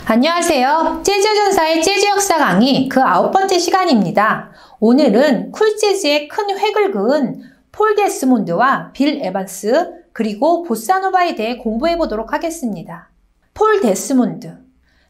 안녕하세요. 재즈전사의 재즈 역사 강의 그 9번째 시간입니다. 오늘은 쿨재즈의 큰 획을 그은 폴 데스몬드와 빌 에반스 그리고 보사노바에 대해 공부해 보도록 하겠습니다. 폴 데스몬드,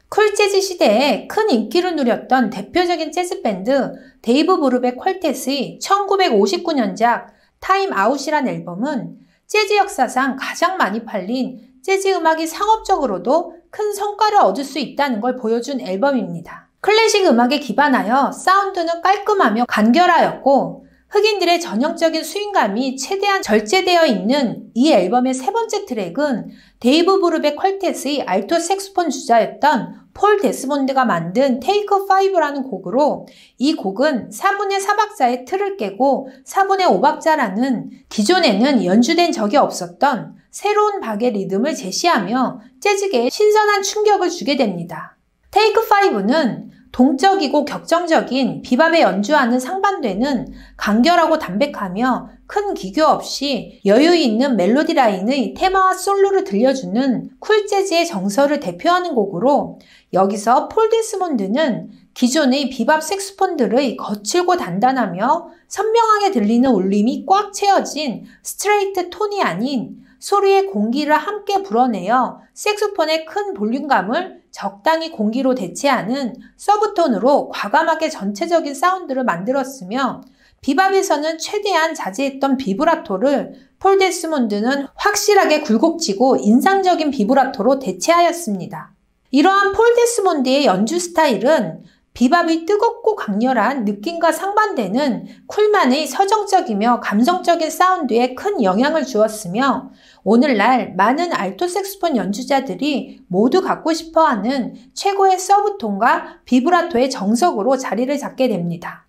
쿨재즈 시대에 큰 인기를 누렸던 대표적인 재즈밴드 데이브 브루백 퀄텟의 1959년작 타임 아웃이란 앨범은 재즈 역사상 가장 많이 팔린 재즈 음악이 상업적으로도 큰 성과를 얻을 수 있다는 걸 보여준 앨범입니다. 클래식 음악에 기반하여 사운드는 깔끔하며 간결하였고 흑인들의 전형적인 스윙감이 최대한 절제되어 있는 이 앨범의 세 번째 트랙은 데이브 브루백 퀄텟의 알토 색소폰 주자였던 폴 데스몬드가 만든 테이크 5라는 곡으로, 이 곡은 4분의 4박자의 틀을 깨고 4분의 5박자라는 기존에는 연주된 적이 없었던 새로운 박의 리듬을 제시하며 재즈계에 신선한 충격을 주게 됩니다. 테이크 5는 동적이고 격정적인 비밥에 연주하는 상반되는 간결하고 담백하며 큰 기교 없이 여유 있는 멜로디 라인의 테마와 솔로를 들려주는 쿨재즈의 정서를 대표하는 곡으로, 여기서 폴 데스몬드는 기존의 비밥 색소폰들의 거칠고 단단하며 선명하게 들리는 울림이 꽉 채워진 스트레이트 톤이 아닌 소리의 공기를 함께 불어내어 색소폰의 큰 볼륨감을 적당히 공기로 대체하는 서브톤으로 과감하게 전체적인 사운드를 만들었으며, 비밥에서는 최대한 자제했던 비브라토를 폴 데스몬드는 확실하게 굴곡지고 인상적인 비브라토로 대체하였습니다. 이러한 폴 데스몬드의 연주 스타일은 비밥의 뜨겁고 강렬한 느낌과 상반되는 쿨만의 서정적이며 감성적인 사운드에 큰 영향을 주었으며, 오늘날 많은 알토 색소폰 연주자들이 모두 갖고 싶어하는 최고의 서브톤과 비브라토의 정석으로 자리를 잡게 됩니다.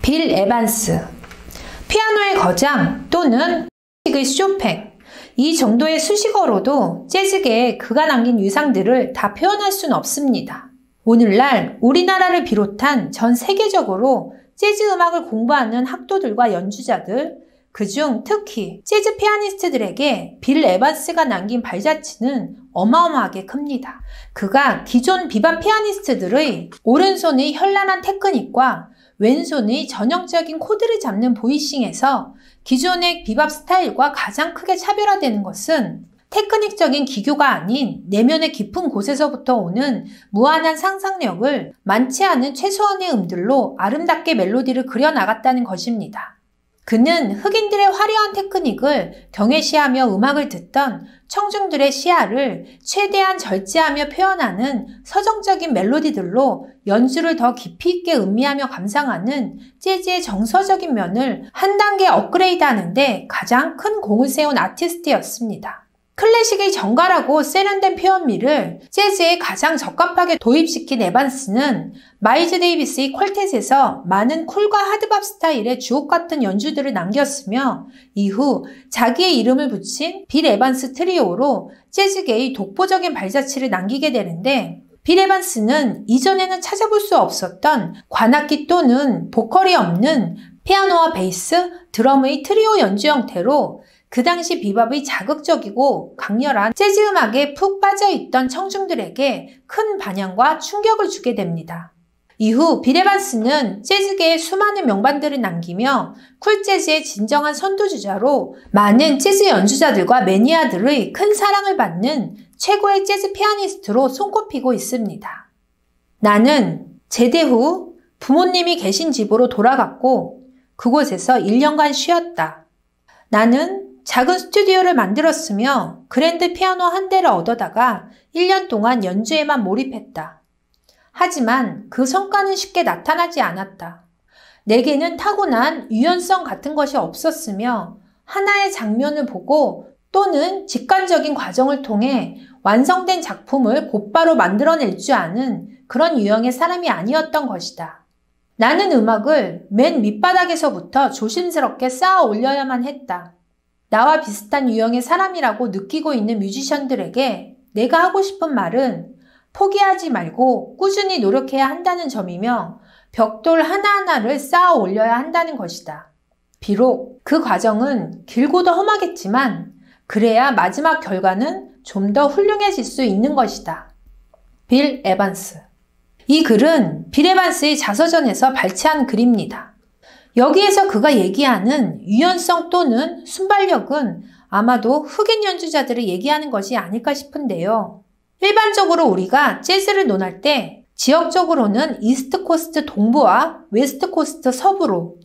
빌 에반스, 피아노의 거장 또는 클래식의 쇼팽, 이 정도의 수식어로도 재즈계에 그가 남긴 위상들을 다 표현할 수는 없습니다. 오늘날 우리나라를 비롯한 전 세계적으로 재즈 음악을 공부하는 학도들과 연주자들, 그중 특히 재즈 피아니스트들에게 빌 에반스가 남긴 발자취는 어마어마하게 큽니다. 그가 기존 비밥 피아니스트들의 오른손의 현란한 테크닉과 왼손의 전형적인 코드를 잡는 보이싱에서 기존의 비밥 스타일과 가장 크게 차별화되는 것은 테크닉적인 기교가 아닌 내면의 깊은 곳에서부터 오는 무한한 상상력을 많지 않은 최소한의 음들로 아름답게 멜로디를 그려나갔다는 것입니다. 그는 흑인들의 화려한 테크닉을 경외시하며 음악을 듣던 청중들의 시야를 최대한 절제하며 표현하는 서정적인 멜로디들로 연주를 더 깊이 있게 음미하며 감상하는 재즈의 정서적인 면을 한 단계 업그레이드하는 데 가장 큰 공을 세운 아티스트였습니다. 클래식의 정갈하고 세련된 표현미를 재즈에 가장 적합하게 도입시킨 에반스는 마일즈 데이비스의 퀄텟에서 많은 쿨과 하드밥 스타일의 주옥같은 연주들을 남겼으며, 이후 자기의 이름을 붙인 빌 에반스 트리오로 재즈계의 독보적인 발자취를 남기게 되는데, 빌 에반스는 이전에는 찾아볼 수 없었던 관악기 또는 보컬이 없는 피아노와 베이스, 드럼의 트리오 연주 형태로 그 당시 비밥의 자극적이고 강렬한 재즈 음악에 푹 빠져있던 청중들에게 큰 반향과 충격을 주게 됩니다. 이후 빌 에반스는 재즈계에 수많은 명반들을 남기며 쿨재즈의 진정한 선두주자로 많은 재즈 연주자들과 매니아들의 큰 사랑을 받는 최고의 재즈 피아니스트로 손꼽히고 있습니다. 나는 제대 후 부모님이 계신 집으로 돌아갔고 그곳에서 1년간 쉬었다. 나는 작은 스튜디오를 만들었으며 그랜드 피아노 한 대를 얻어다가 1년 동안 연주에만 몰입했다. 하지만 그 성과는 쉽게 나타나지 않았다. 내게는 타고난 유연성 같은 것이 없었으며 하나의 장면을 보고 또는 직관적인 과정을 통해 완성된 작품을 곧바로 만들어낼 줄 아는 그런 유형의 사람이 아니었던 것이다. 나는 음악을 맨 밑바닥에서부터 조심스럽게 쌓아 올려야만 했다. 나와 비슷한 유형의 사람이라고 느끼고 있는 뮤지션들에게 내가 하고 싶은 말은 포기하지 말고 꾸준히 노력해야 한다는 점이며 벽돌 하나하나를 쌓아 올려야 한다는 것이다. 비록 그 과정은 길고도 험하겠지만 그래야 마지막 결과는 좀 더 훌륭해질 수 있는 것이다. 빌 에반스. 이 글은 빌 에반스의 자서전에서 발췌한 글입니다. 여기에서 그가 얘기하는 유연성 또는 순발력은 아마도 흑인 연주자들을 얘기하는 것이 아닐까 싶은데요. 일반적으로 우리가 재즈를 논할 때 지역적으로는 이스트 코스트 동부와 웨스트 코스트 서부로,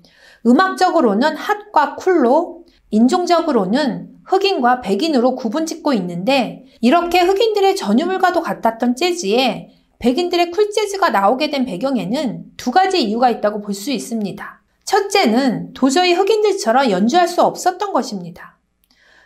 음악적으로는 핫과 쿨로, 인종적으로는 흑인과 백인으로 구분짓고 있는데 이렇게 흑인들의 전유물과도 같았던 재즈에 백인들의 쿨재즈가 나오게 된 배경에는 두 가지 이유가 있다고 볼 수 있습니다. 첫째는 도저히 흑인들처럼 연주할 수 없었던 것입니다.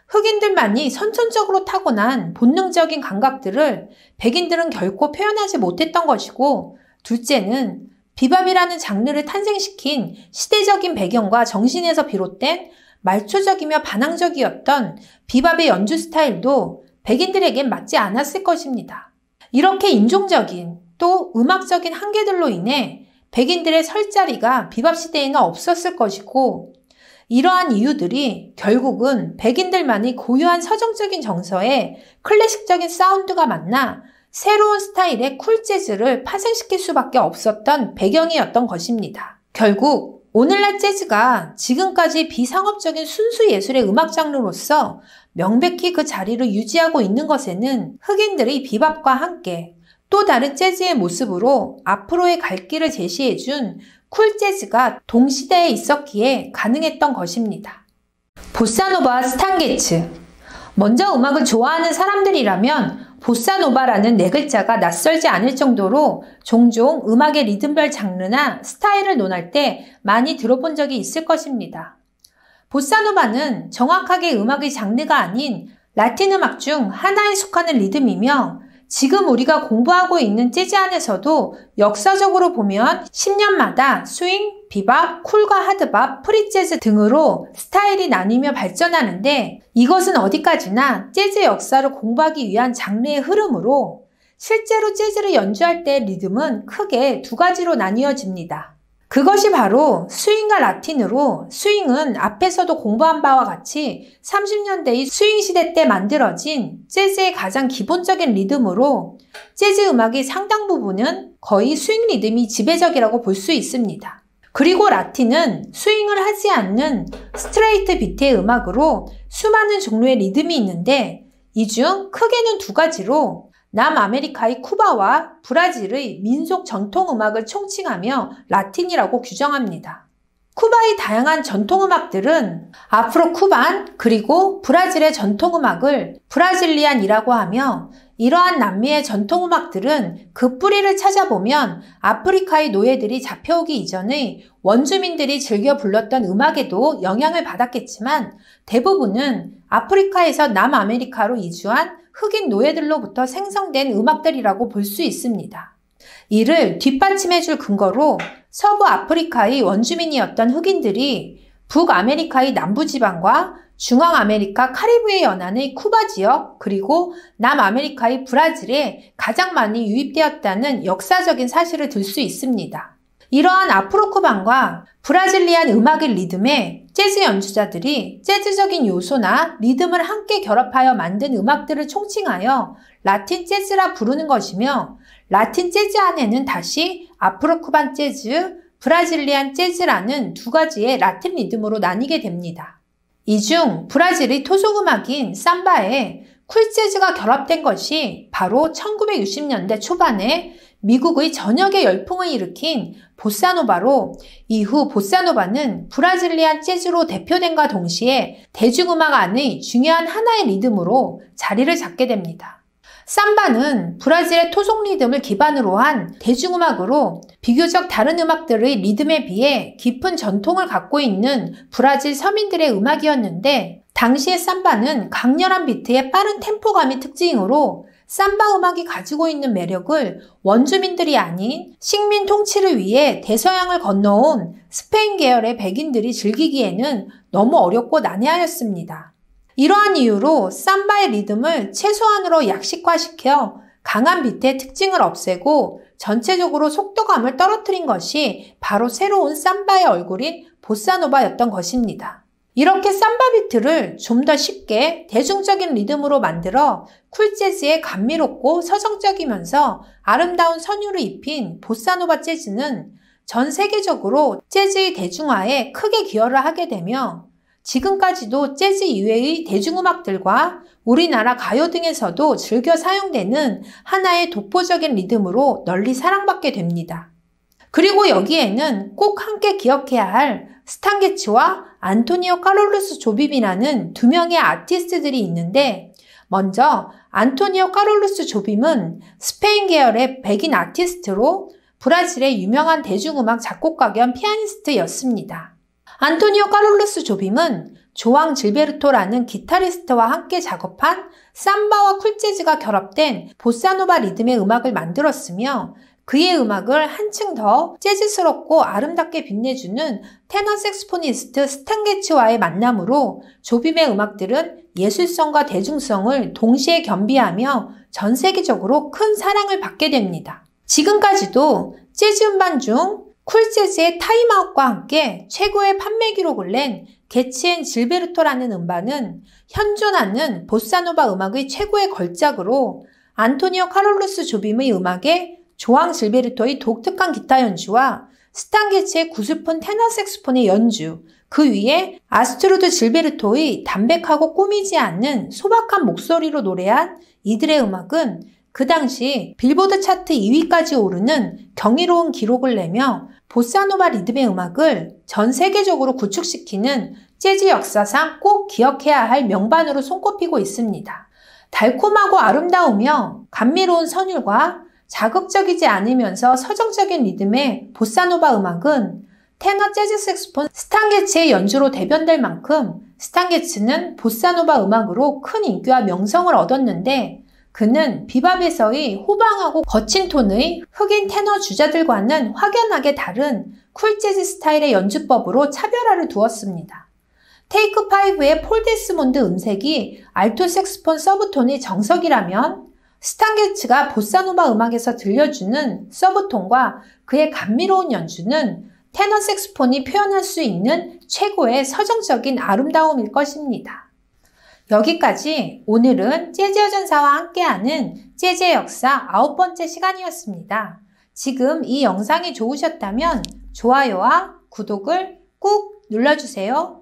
흑인들만이 선천적으로 타고난 본능적인 감각들을 백인들은 결코 표현하지 못했던 것이고, 둘째는 비밥이라는 장르를 탄생시킨 시대적인 배경과 정신에서 비롯된 말초적이며 반항적이었던 비밥의 연주 스타일도 백인들에겐 맞지 않았을 것입니다. 이렇게 인종적인 또 음악적인 한계들로 인해 백인들의 설 자리가 비밥 시대에는 없었을 것이고, 이러한 이유들이 결국은 백인들만이 고유한 서정적인 정서에 클래식적인 사운드가 만나 새로운 스타일의 쿨재즈를 파생시킬 수밖에 없었던 배경이었던 것입니다. 결국 오늘날 재즈가 지금까지 비상업적인 순수 예술의 음악 장르로서 명백히 그 자리를 유지하고 있는 것에는 흑인들의 비밥과 함께 또 다른 재즈의 모습으로 앞으로의 갈 길을 제시해준 쿨재즈가 동시대에 있었기에 가능했던 것입니다. 보사노바와 스탄게츠. 먼저 음악을 좋아하는 사람들이라면 보사노바라는 네 글자가 낯설지 않을 정도로 종종 음악의 리듬별 장르나 스타일을 논할 때 많이 들어본 적이 있을 것입니다. 보사노바는 정확하게 음악의 장르가 아닌 라틴 음악 중 하나에 속하는 리듬이며, 지금 우리가 공부하고 있는 재즈 안에서도 역사적으로 보면 10년마다 스윙, 비밥, 쿨과 하드밥, 프리재즈 등으로 스타일이 나뉘며 발전하는데, 이것은 어디까지나 재즈 역사를 공부하기 위한 장르의 흐름으로 실제로 재즈를 연주할 때 리듬은 크게 두 가지로 나뉘어집니다. 그것이 바로 스윙과 라틴으로, 스윙은 앞에서도 공부한 바와 같이 30년대의 스윙 시대 때 만들어진 재즈의 가장 기본적인 리듬으로, 재즈 음악의 상당 부분은 거의 스윙 리듬이 지배적이라고 볼 수 있습니다. 그리고 라틴은 스윙을 하지 않는 스트레이트 비트의 음악으로 수많은 종류의 리듬이 있는데, 이 중 크게는 두 가지로 남아메리카의 쿠바와 브라질의 민속 전통 음악을 총칭하며 라틴이라고 규정합니다. 쿠바의 다양한 전통 음악들은 아프로 쿠반 그리고 브라질의 전통 음악을 브라질리안이라고 하며, 이러한 남미의 전통 음악들은 그 뿌리를 찾아보면 아프리카의 노예들이 잡혀오기 이전의 원주민들이 즐겨 불렀던 음악에도 영향을 받았겠지만, 대부분은 아프리카에서 남아메리카로 이주한 흑인 노예들로부터 생성된 음악들이라고 볼 수 있습니다. 이를 뒷받침해줄 근거로 서부 아프리카의 원주민이었던 흑인들이 북아메리카의 남부지방과 중앙아메리카 카리브해 연안의 쿠바 지역, 그리고 남아메리카의 브라질에 가장 많이 유입되었다는 역사적인 사실을 들 수 있습니다. 이러한 아프로쿠반과 브라질리안 음악의 리듬에 재즈 연주자들이 재즈적인 요소나 리듬을 함께 결합하여 만든 음악들을 총칭하여 라틴 재즈라 부르는 것이며, 라틴 재즈 안에는 다시 아프로쿠반 재즈, 브라질리안 재즈라는 두 가지의 라틴 리듬으로 나뉘게 됩니다. 이 중 브라질의 토속음악인 삼바에 쿨재즈가 결합된 것이 바로 1960년대 초반에 미국의 전역의 열풍을 일으킨 보사노바로, 이후 보사노바는 브라질리안 재즈로 대표됨과 동시에 대중음악 안의 중요한 하나의 리듬으로 자리를 잡게 됩니다. 삼바는 브라질의 토속 리듬을 기반으로 한 대중음악으로 비교적 다른 음악들의 리듬에 비해 깊은 전통을 갖고 있는 브라질 서민들의 음악이었는데, 당시의 삼바는 강렬한 비트의 빠른 템포감이 특징으로 삼바 음악이 가지고 있는 매력을 원주민들이 아닌 식민 통치를 위해 대서양을 건너온 스페인 계열의 백인들이 즐기기에는 너무 어렵고 난해하였습니다. 이러한 이유로 삼바의 리듬을 최소한으로 약식화시켜 강한 비트의 특징을 없애고 전체적으로 속도감을 떨어뜨린 것이 바로 새로운 삼바의 얼굴인 보사노바였던 것입니다. 이렇게 삼바비트를 좀 더 쉽게 대중적인 리듬으로 만들어 쿨재즈에 감미롭고 서정적이면서 아름다운 선율을 입힌 보사노바 재즈는 전 세계적으로 재즈의 대중화에 크게 기여를 하게 되며 지금까지도 재즈 이외의 대중음악들과 우리나라 가요 등에서도 즐겨 사용되는 하나의 독보적인 리듬으로 널리 사랑받게 됩니다. 그리고 여기에는 꼭 함께 기억해야 할 스탄 게츠와 안토니오 카롤루스 조빔이라는 두 명의 아티스트들이 있는데, 먼저 안토니오 카롤루스 조빔은 스페인 계열의 백인 아티스트로 브라질의 유명한 대중음악 작곡가 겸 피아니스트였습니다. 안토니오 카롤루스 조빔은 조앙 질베르토라는 기타리스트와 함께 작업한 삼바와 쿨재즈가 결합된 보사노바 리듬의 음악을 만들었으며, 그의 음악을 한층 더 재즈스럽고 아름답게 빛내주는 테너 색스포니스트 스탄 게츠와의 만남으로 조빔의 음악들은 예술성과 대중성을 동시에 겸비하며 전 세계적으로 큰 사랑을 받게 됩니다. 지금까지도 재즈 음반 중 쿨재즈의 타임아웃과 함께 최고의 판매 기록을 낸 게츠 앤 질베르토라는 음반은 현존하는 보사노바 음악의 최고의 걸작으로 안토니오 카롤루스 조빔의 음악에 조앙 질베르토의 독특한 기타 연주와 스탄 게츠의 구슬픈 테너 색스폰의 연주, 그 위에 아스트루드 질베르토의 담백하고 꾸미지 않는 소박한 목소리로 노래한 이들의 음악은 그 당시 빌보드 차트 2위까지 오르는 경이로운 기록을 내며 보사노바 리듬의 음악을 전 세계적으로 구축시키는 재즈 역사상 꼭 기억해야 할 명반으로 손꼽히고 있습니다. 달콤하고 아름다우며 감미로운 선율과 자극적이지 않으면서 서정적인 리듬의 보사노바 음악은 테너 재즈 색스폰 스탄 게츠의 연주로 대변될 만큼 스탄 게츠는 보사노바 음악으로 큰 인기와 명성을 얻었는데, 그는 비밥에서의 호방하고 거친 톤의 흑인 테너 주자들과는 확연하게 다른 쿨재즈 스타일의 연주법으로 차별화를 두었습니다. 테이크 5의 폴 데스몬드 음색이 알토 색스폰 서브톤의 정석이라면, 스탄 게츠가 보사노바 음악에서 들려주는 서브톤과 그의 감미로운 연주는 테너 색스폰이 표현할 수 있는 최고의 서정적인 아름다움일 것입니다. 여기까지 오늘은 재즈 여전사와 함께하는 재즈의 역사 9번째 시간이었습니다. 지금 이 영상이 좋으셨다면 좋아요와 구독을 꾹 눌러주세요.